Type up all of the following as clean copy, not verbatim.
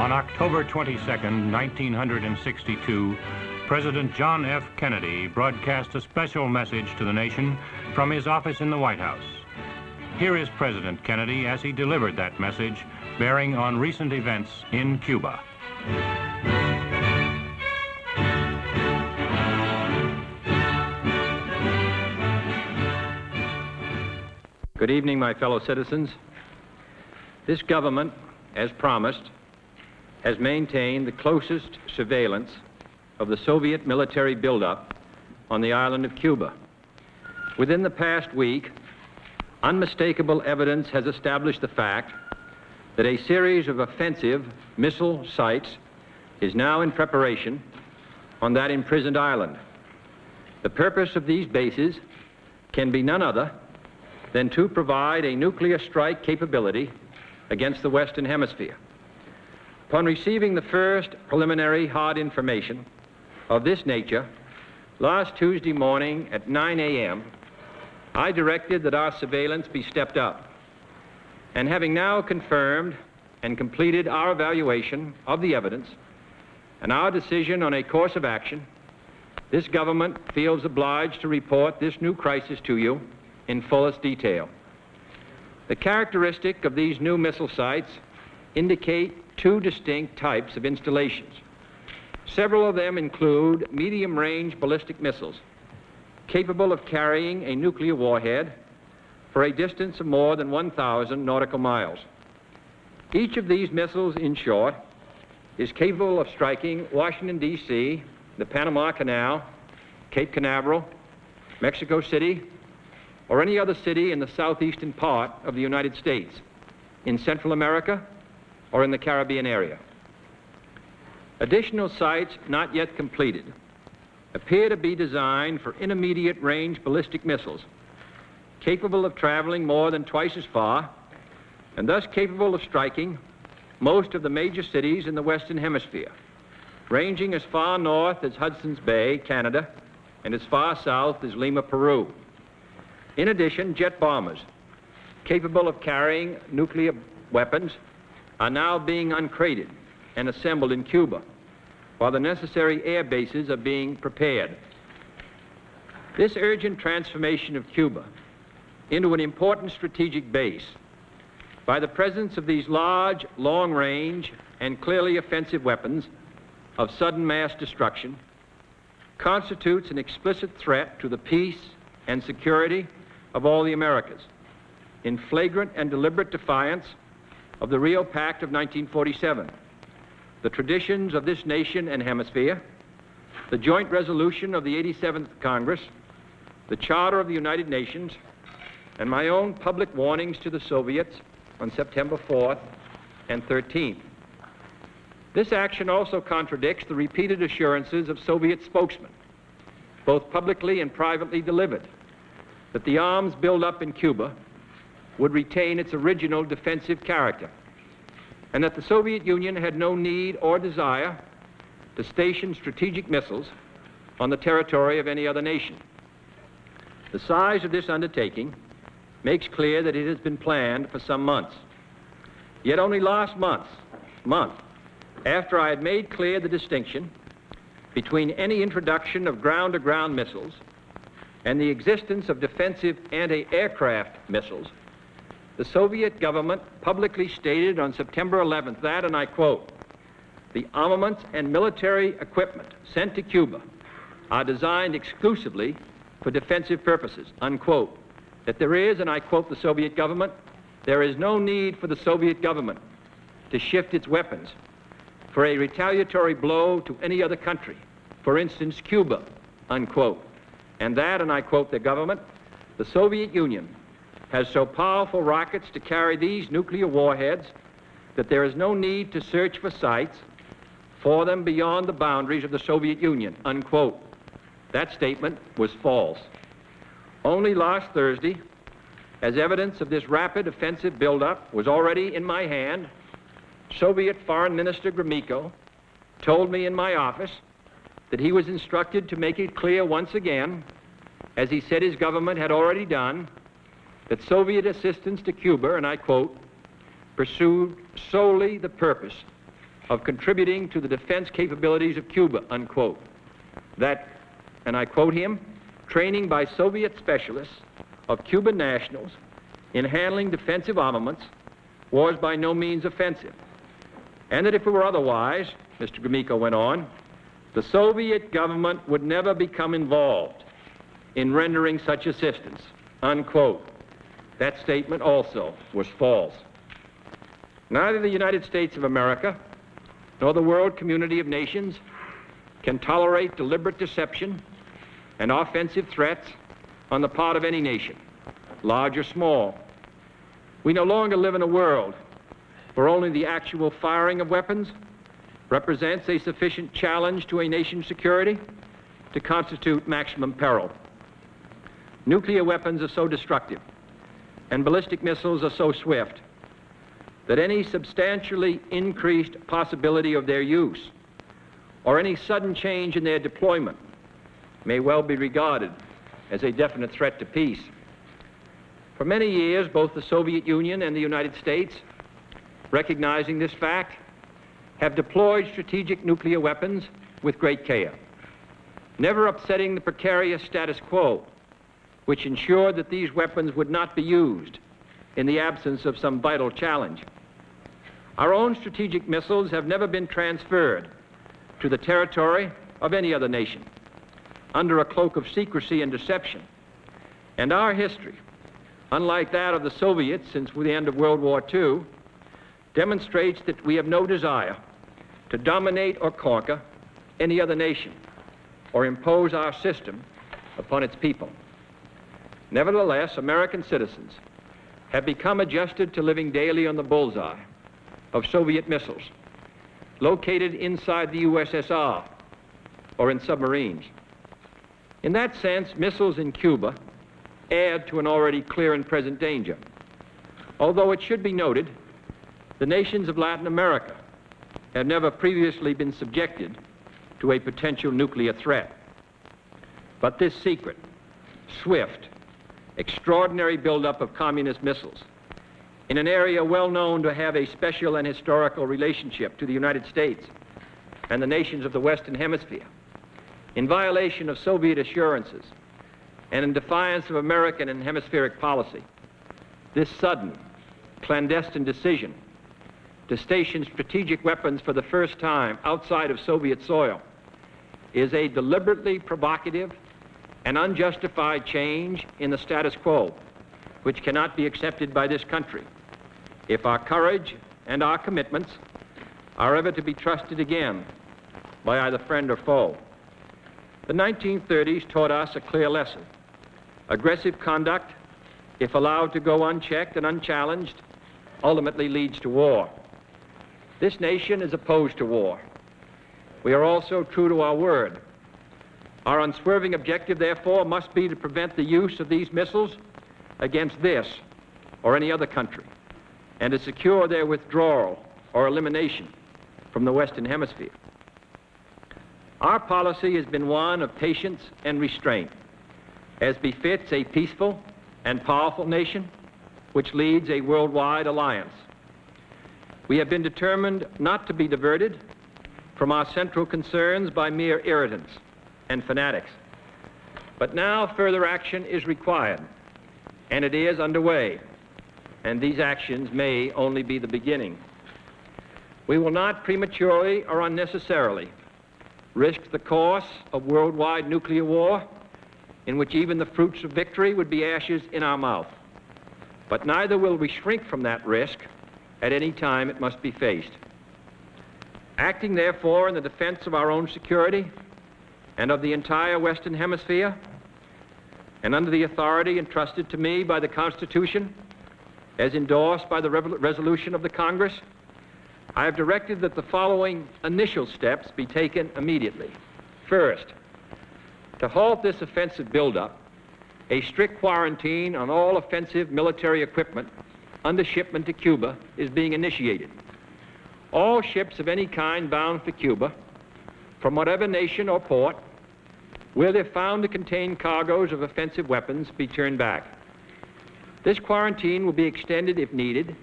On October 22, 1962, President John F. Kennedy broadcast a special message to the nation from his office in the White House. Here is President Kennedy as he delivered that message, bearing on recent events in Cuba. Good evening, my fellow citizens. This government, as promised, has maintained the closest surveillance of the Soviet military buildup on the island of Cuba. Within the past week, unmistakable evidence has established the fact that a series of offensive missile sites is now in preparation on that imprisoned island. The purpose of these bases can be none other than to provide a nuclear strike capability against the Western Hemisphere. Upon receiving the first preliminary hard information of this nature, last Tuesday morning at 9 a.m., I directed that our surveillance be stepped up. And having now confirmed and completed our evaluation of the evidence and our decision on a course of action, this government feels obliged to report this new crisis to you in fullest detail. The characteristic of these new missile sites indicate two distinct types of installations. Several of them include medium-range ballistic missiles capable of carrying a nuclear warhead for a distance of more than 1,000 nautical miles. Each of these missiles, in short, is capable of striking Washington, D.C., the Panama Canal, Cape Canaveral, Mexico City, or any other city in the southeastern part of the United States, in Central America, or in the Caribbean area. Additional sites not yet completed appear to be designed for intermediate range ballistic missiles capable of traveling more than twice as far and thus capable of striking most of the major cities in the Western Hemisphere, ranging as far north as Hudson's Bay, Canada, and as far south as Lima, Peru. In addition, jet bombers capable of carrying nuclear weapons are now being uncrated and assembled in Cuba, while the necessary air bases are being prepared. This urgent transformation of Cuba into an important strategic base by the presence of these large, long-range, and clearly offensive weapons of sudden mass destruction constitutes an explicit threat to the peace and security of all the Americas, in flagrant and deliberate defiance of the Rio Pact of 1947, the traditions of this nation and hemisphere, the joint resolution of the 87th Congress, the Charter of the United Nations, and my own public warnings to the Soviets on September 4th and 13th. This action also contradicts the repeated assurances of Soviet spokesmen, both publicly and privately delivered, that the arms buildup in Cuba would retain its original defensive character, and that the Soviet Union had no need or desire to station strategic missiles on the territory of any other nation. The size of this undertaking makes clear that it has been planned for some months. Yet only last month, after I had made clear the distinction between any introduction of ground-to-ground missiles and the existence of defensive anti-aircraft missiles, the Soviet government publicly stated on September 11th that, and I quote, "The armaments and military equipment sent to Cuba are designed exclusively for defensive purposes," unquote. That there is, and I quote the Soviet government, "there is no need for the Soviet government to shift its weapons for a retaliatory blow to any other country, for instance, Cuba," unquote. And that, and I quote the government, "the Soviet Union has so powerful rockets to carry these nuclear warheads that there is no need to search for sites for them beyond the boundaries of the Soviet Union," unquote. That statement was false. Only last Thursday, as evidence of this rapid offensive buildup was already in my hand, Soviet Foreign Minister Gromyko told me in my office that he was instructed to make it clear once again, as he said his government had already done, that Soviet assistance to Cuba, and I quote, "pursued solely the purpose of contributing to the defense capabilities of Cuba, unquote. That, and I quote him, training by Soviet specialists of Cuban nationals in handling defensive armaments was by no means offensive. And that if it were otherwise, Mr. Gromyko went on, the Soviet government would never become involved in rendering such assistance, unquote. That statement also was false. Neither the United States of America nor the world community of nations can tolerate deliberate deception and offensive threats on the part of any nation, large or small. We no longer live in a world where only the actual firing of weapons represents a sufficient challenge to a nation's security to constitute maximum peril. Nuclear weapons are so destructive and ballistic missiles are so swift that any substantially increased possibility of their use or any sudden change in their deployment may well be regarded as a definite threat to peace. For many years, both the Soviet Union and the United States, recognizing this fact, have deployed strategic nuclear weapons with great care, never upsetting the precarious status quo, which ensured that these weapons would not be used in the absence of some vital challenge. Our own strategic missiles have never been transferred to the territory of any other nation under a cloak of secrecy and deception. And our history, unlike that of the Soviets since the end of World War II, demonstrates that we have no desire to dominate or conquer any other nation or impose our system upon its people. Nevertheless, American citizens have become adjusted to living daily on the bullseye of Soviet missiles located inside the USSR or in submarines. In that sense, missiles in Cuba add to an already clear and present danger. Although it should be noted, the nations of Latin America have never previously been subjected to a potential nuclear threat. But this secret, swift, extraordinary buildup of communist missiles in an area well known to have a special and historical relationship to the United States and the nations of the Western Hemisphere, in violation of Soviet assurances and in defiance of American and hemispheric policy, this sudden, clandestine decision to station strategic weapons for the first time outside of Soviet soil is a deliberately provocative and unjustified change in the status quo, which cannot be accepted by this country if our courage and our commitments are ever to be trusted again by either friend or foe. The 1930s taught us a clear lesson. Aggressive conduct, if allowed to go unchecked and unchallenged, ultimately leads to war. This nation is opposed to war. We are also true to our word. Our unswerving objective, therefore, must be to prevent the use of these missiles against this or any other country, and to secure their withdrawal or elimination from the Western Hemisphere. Our policy has been one of patience and restraint, as befits a peaceful and powerful nation which leads a worldwide alliance. We have been determined not to be diverted from our central concerns by mere irritants and fanatics. But now further action is required, and it is underway, and these actions may only be the beginning. We will not prematurely or unnecessarily risk the course of worldwide nuclear war, in which even the fruits of victory would be ashes in our mouth. But neither will we shrink from that risk at any time it must be faced. Acting, therefore, in the defense of our own security and of the entire Western Hemisphere, and under the authority entrusted to me by the Constitution, as endorsed by the resolution of the Congress, I have directed that the following initial steps be taken immediately. First, to halt this offensive buildup, a strict quarantine on all offensive military equipment under shipment to Cuba is being initiated. All ships of any kind bound for Cuba, from whatever nation or port, where they're found to contain cargoes of offensive weapons, be turned back. This quarantine will be extended, if needed,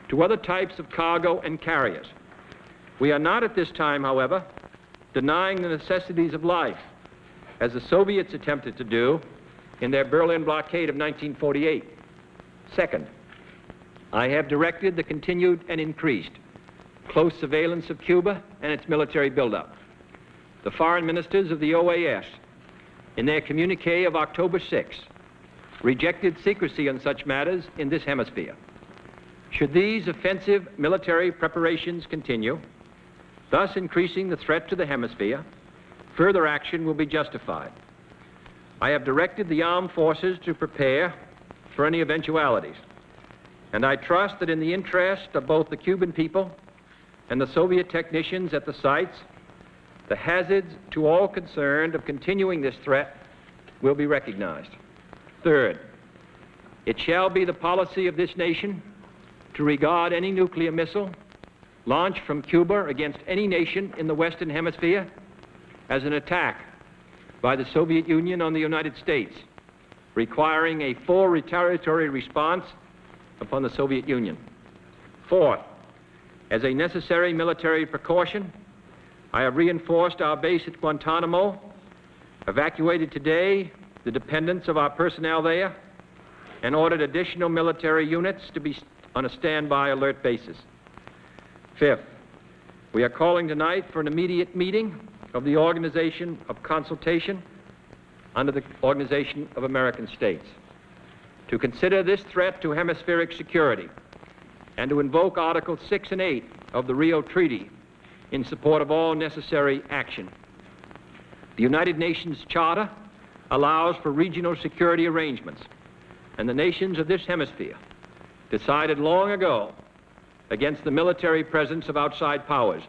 to other types of cargo and carriers, We are not at this time, however, denying the necessities of life, as the Soviets attempted to do in their Berlin blockade of 1948. Second, I have directed the continued and increased close surveillance of Cuba and its military buildup. The foreign ministers of the OAS, in their communique of October 6, rejected secrecy on such matters in this hemisphere. Should these offensive military preparations continue, thus increasing the threat to the hemisphere, further action will be justified. I have directed the armed forces to prepare for any eventualities, and I trust that in the interest of both the Cuban people and the Soviet technicians at the sites, the hazards to all concerned of continuing this threat will be recognized. Third, it shall be the policy of this nation to regard any nuclear missile launched from Cuba against any nation in the Western Hemisphere as an attack by the Soviet Union on the United States, requiring a full retaliatory response upon the Soviet Union. Fourth, as a necessary military precaution, I have reinforced our base at Guantanamo, evacuated today the dependents of our personnel there, and ordered additional military units to be on a standby alert basis. Fifth, we are calling tonight for an immediate meeting of the Organization of Consultation under the Organization of American States to consider this threat to hemispheric security and to invoke Articles 6 and 8 of the Rio Treaty in support of all necessary action. The United Nations Charter allows for regional security arrangements, and the nations of this hemisphere decided long ago against the military presence of outside powers.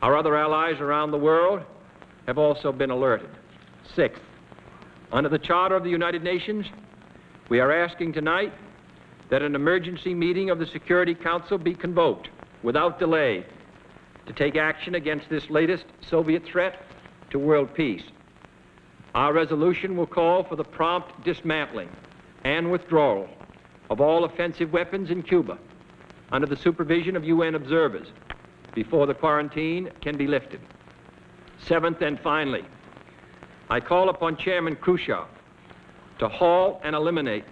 Our other allies around the world have also been alerted. Sixth, under the Charter of the United Nations, we are asking tonight that an emergency meeting of the Security Council be convoked without delay to take action against this latest Soviet threat to world peace. Our resolution will call for the prompt dismantling and withdrawal of all offensive weapons in Cuba under the supervision of UN observers before the quarantine can be lifted. Seventh and finally, I call upon Chairman Khrushchev to halt and eliminate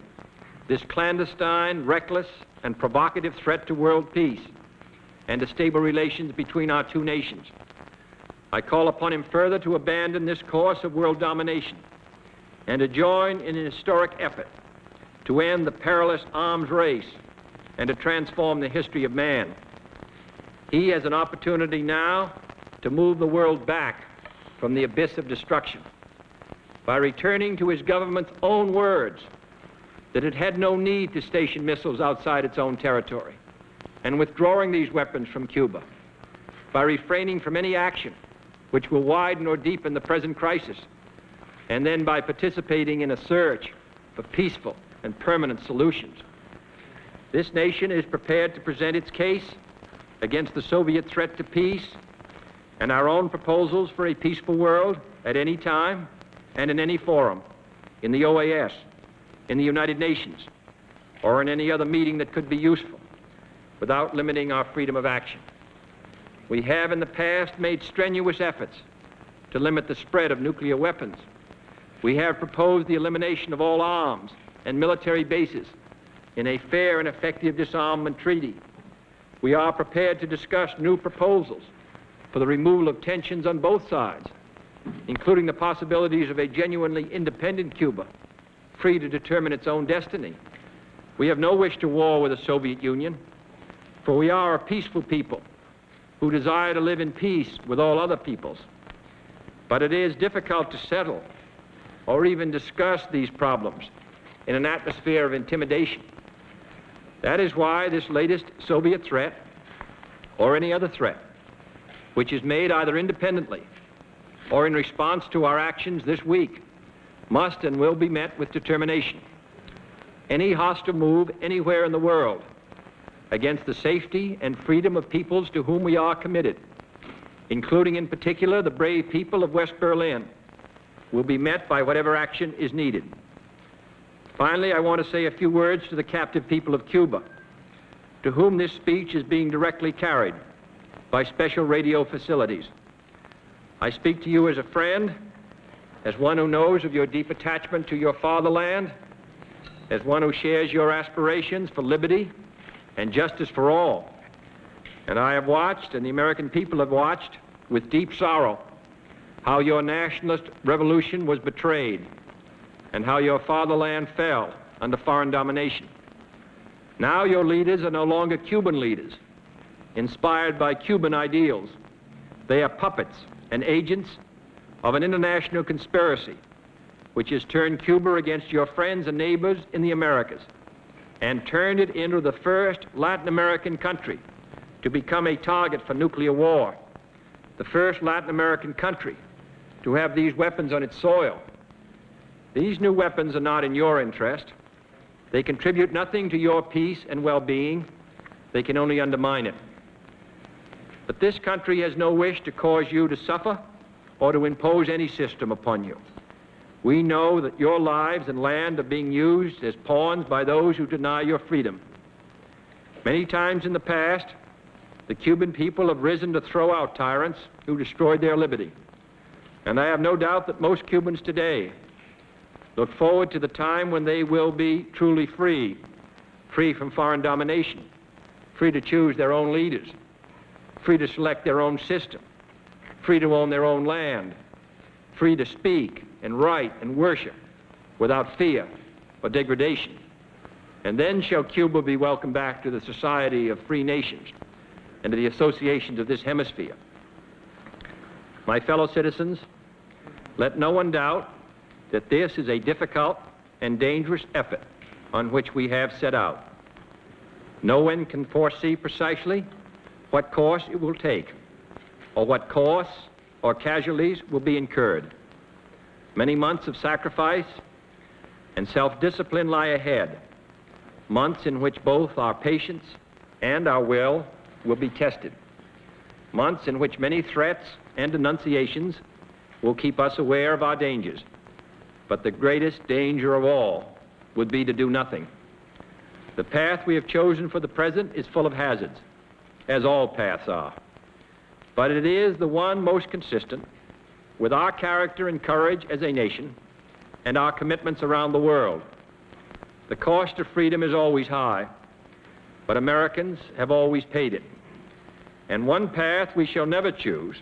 this clandestine, reckless, and provocative threat to world peace and to stable relations between our two nations. I call upon him further to abandon this course of world domination and to join in an historic effort to end the perilous arms race and to transform the history of man. He has an opportunity now to move the world back from the abyss of destruction by returning to his government's own words that it had no need to station missiles outside its own territory, and withdrawing these weapons from Cuba, by refraining from any action which will widen or deepen the present crisis, and then by participating in a search for peaceful and permanent solutions. This nation is prepared to present its case against the Soviet threat to peace and our own proposals for a peaceful world at any time and in any forum, in the OAS, in the United Nations, or in any other meeting that could be useful, without limiting our freedom of action. We have in the past made strenuous efforts to limit the spread of nuclear weapons. We have proposed the elimination of all arms and military bases in a fair and effective disarmament treaty. We are prepared to discuss new proposals for the removal of tensions on both sides, including the possibilities of a genuinely independent Cuba, free to determine its own destiny. We have no wish to war with the Soviet Union, for we are a peaceful people who desire to live in peace with all other peoples. But it is difficult to settle or even discuss these problems in an atmosphere of intimidation. That is why this latest Soviet threat, or any other threat, which is made either independently or in response to our actions this week, must and will be met with determination. Any hostile move anywhere in the world against the safety and freedom of peoples to whom we are committed, including in particular the brave people of West Berlin, will be met by whatever action is needed. Finally, I want to say a few words to the captive people of Cuba, to whom this speech is being directly carried. by special radio facilities. I speak to you as a friend, as one who knows of your deep attachment to your fatherland, as one who shares your aspirations for liberty and justice for all. And I have watched, and the American people have watched, with deep sorrow, how your nationalist revolution was betrayed and how your fatherland fell under foreign domination. Now your leaders are no longer Cuban leaders, inspired by Cuban ideals. They are puppets and agents of an international conspiracy which has turned Cuba against your friends and neighbors in the Americas and turned it into the first Latin American country to become a target for nuclear war, the first Latin American country to have these weapons on its soil. These new weapons are not in your interest. They contribute nothing to your peace and well-being. They can only undermine it. But this country has no wish to cause you to suffer or to impose any system upon you. We know that your lives and land are being used as pawns by those who deny your freedom. Many times in the past, the Cuban people have risen to throw out tyrants who destroyed their liberty. And I have no doubt that most Cubans today look forward to the time when they will be truly free, free from foreign domination, free to choose their own leaders, free to select their own system, free to own their own land, free to speak and write and worship without fear or degradation. And then shall Cuba be welcomed back to the society of free nations and to the associations of this hemisphere. My fellow citizens, let no one doubt that this is a difficult and dangerous effort on which we have set out. No one can foresee precisely what course it will take, or what costs or casualties will be incurred. Many months of sacrifice and self-discipline lie ahead, months in which both our patience and our will be tested, months in which many threats and denunciations will keep us aware of our dangers. But the greatest danger of all would be to do nothing. The path we have chosen for the present is full of hazards, as all paths are. But it is the one most consistent with our character and courage as a nation and our commitments around the world. The cost of freedom is always high, but Americans have always paid it. And one path we shall never choose,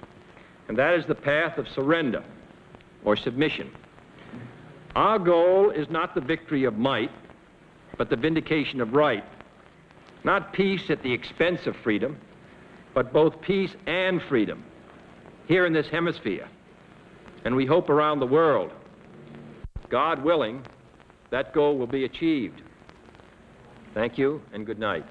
and that is the path of surrender or submission. Our goal is not the victory of might, but the vindication of right. Not peace at the expense of freedom, but both peace and freedom here in this hemisphere, and we hope around the world. God willing, that goal will be achieved. Thank you and good night.